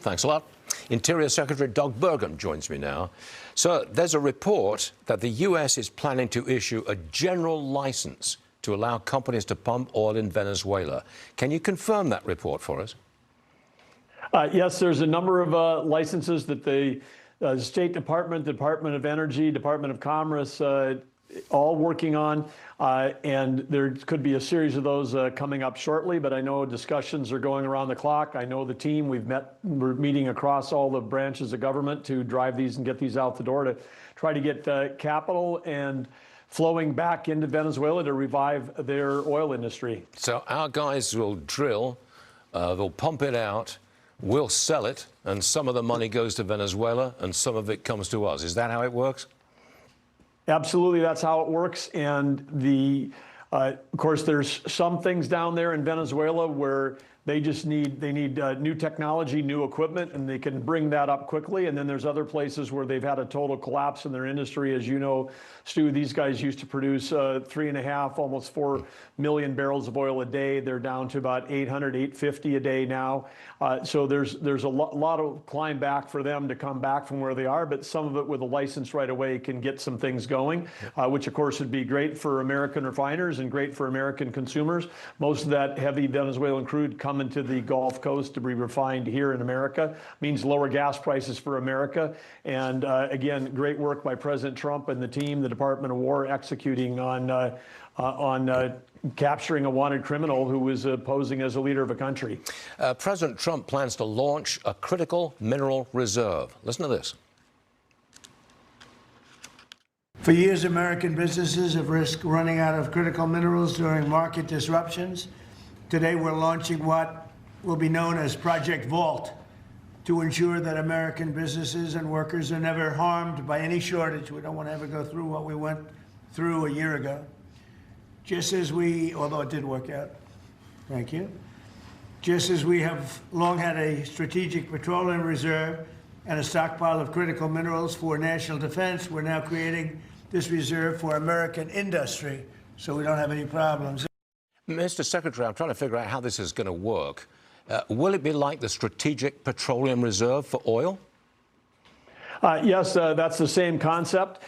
Thanks a lot. Interior Secretary Doug Burgum joins me now. So there's a report that the U.S. is planning to issue a general license to allow companies to pump oil in Venezuela. Can you confirm that report for us? Yes, there's a number of licenses that the State Department, Department of Energy, Department of Commerce, all working on, and there could be a series of those coming up shortly, but I know discussions are going around the clock. I know the team, we're meeting across all the branches of government to drive these and get these out the door to try to get capital and flowing back into Venezuela to revive their oil industry. So our guys will drill, they'll pump it out, we'll sell it, and some of the money goes to Venezuela and some of it comes to us. Is that how it works? Absolutely, that's how it works. And of course, there's some things down there in Venezuela where they need new technology, new equipment, and they can bring that up quickly. And then there's other places where they've had a total collapse in their industry. As you know, Stu, these guys used to produce 3.5, almost 4 million barrels of oil a day. They're down to about 800, 850 a day now. So there's a lot of climb back for them to come back from where they are, but some of it with a license right away can get some things going, which of course would be great for American refiners and great for American consumers. Most of that heavy Venezuelan crude coming to the Gulf Coast to be refined here in America means lower gas prices for America. And again, great work by President Trump and the team, the Department of War, executing on capturing a wanted criminal who was posing as a leader of a country. President Trump plans to launch a critical mineral reserve. Listen to this. For years, American businesses have risked running out of critical minerals during market disruptions. Today, we're launching what will be known as Project Vault to ensure that American businesses and workers are never harmed by any shortage. We don't want to ever go through what we went through a year ago. Just as although it did work out, thank you. Just as we have long had a strategic petroleum reserve and a stockpile of critical minerals for national defense, we're now creating this reserve for American industry so we don't have any problems. Mr. Secretary, I'm trying to figure out how this is going to work. Will it be like the Strategic Petroleum Reserve for oil? Yes, that's the same concept.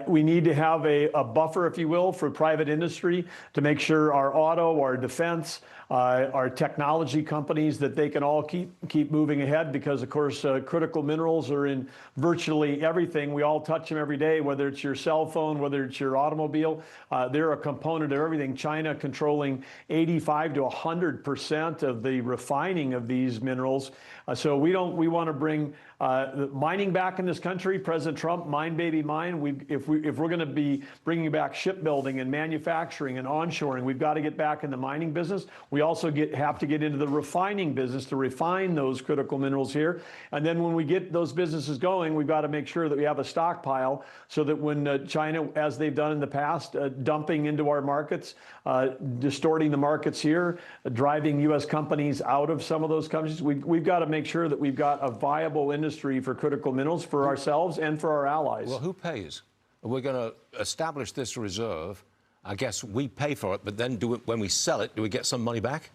We need to have a buffer, if you will, for private industry to make sure our auto, our defense, our technology companies, that they can all keep moving ahead, because, of course, critical minerals are in virtually everything. We all touch them every day, whether it's your cell phone, whether it's your automobile. They're a component of everything. China controlling 85 to 100% of the refining of these minerals. So we want to bring mining back in this country. President Trump, mine baby mine. If we're going to be bringing back shipbuilding and manufacturing and onshoring, we've got to get back in the mining business. We also have to get into the refining business to refine those critical minerals here. And then when we get those businesses going, we've got to make sure that we have a stockpile so that when China, as they've done in the past, dumping into our markets, distorting the markets here, driving U.S. companies out of some of those countries, we've got to make sure that we've got a viable industry for critical minerals for ourselves and for our allies. Well, who pays? We're going to establish this reserve. I guess we pay for it, but then when we sell it, do we get some money back?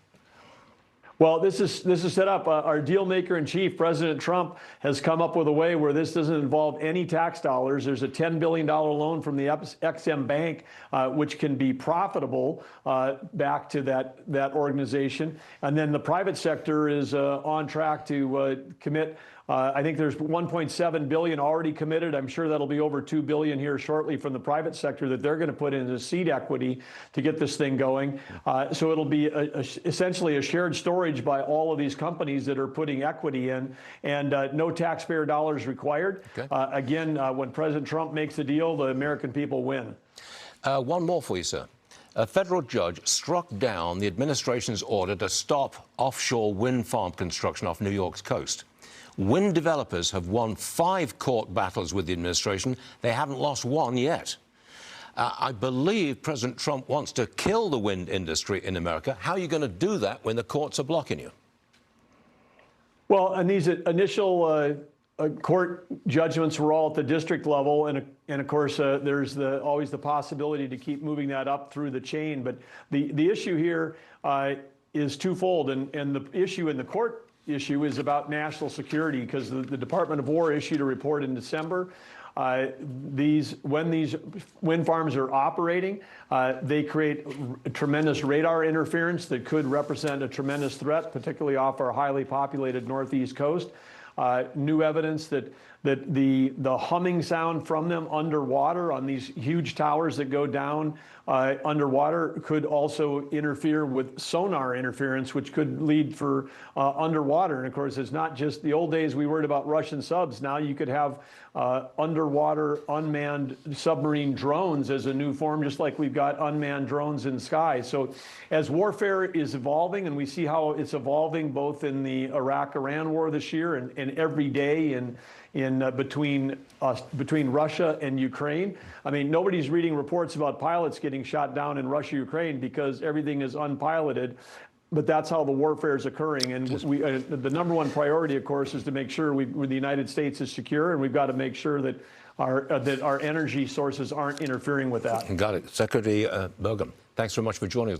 Well, this is set up. Our deal maker in chief, President Trump, has come up with a way where this doesn't involve any tax dollars. There's a $10 billion loan from the Ex-Im Bank, which can be profitable back to that organization. And then the private sector is on track to commit. I think there's 1.7 billion already committed. I'm sure that'll be over 2 billion here shortly from the private sector that they're going to put into seed equity to get this thing going. So it'll be essentially a shared storage by all of these companies that are putting equity in, and no taxpayer dollars required. Okay. Again, when President Trump makes the deal, the American people win. One more for you, sir. A federal judge struck down the administration's order to stop offshore wind farm construction off New York's coast. Wind developers have won 5 court battles with the administration. They haven't lost one yet. I believe President Trump wants to kill the wind industry in America. How are you going to do that when the courts are blocking you? Well, and these initial court judgments were all at the district level, and of course there's always the possibility to keep moving that up through the chain. But the issue here is twofold, and the issue in the court issue is about national security, because the Department of War issued a report in December. When these wind farms are operating, they create tremendous radar interference that could represent a tremendous threat, particularly off our highly populated northeast coast. New evidence that the humming sound from them underwater on these huge towers that go down underwater could also interfere with sonar interference, which could lead for underwater. And of course, it's not just the old days we worried about Russian subs. Now you could have underwater unmanned submarine drones as a new form, just like we've got unmanned drones in the sky. So as warfare is evolving, and we see how it's evolving both in the Iraq-Iran war this year and every day between Russia and Ukraine. I mean, nobody's reading reports about pilots getting shot down in Russia, Ukraine, because everything is unpiloted. But that's how the warfare is occurring. And the number one priority, of course, is to make sure the United States is secure, and we've got to make sure that our energy sources aren't interfering with that. Got it. Secretary Burgum, thanks very much for joining us.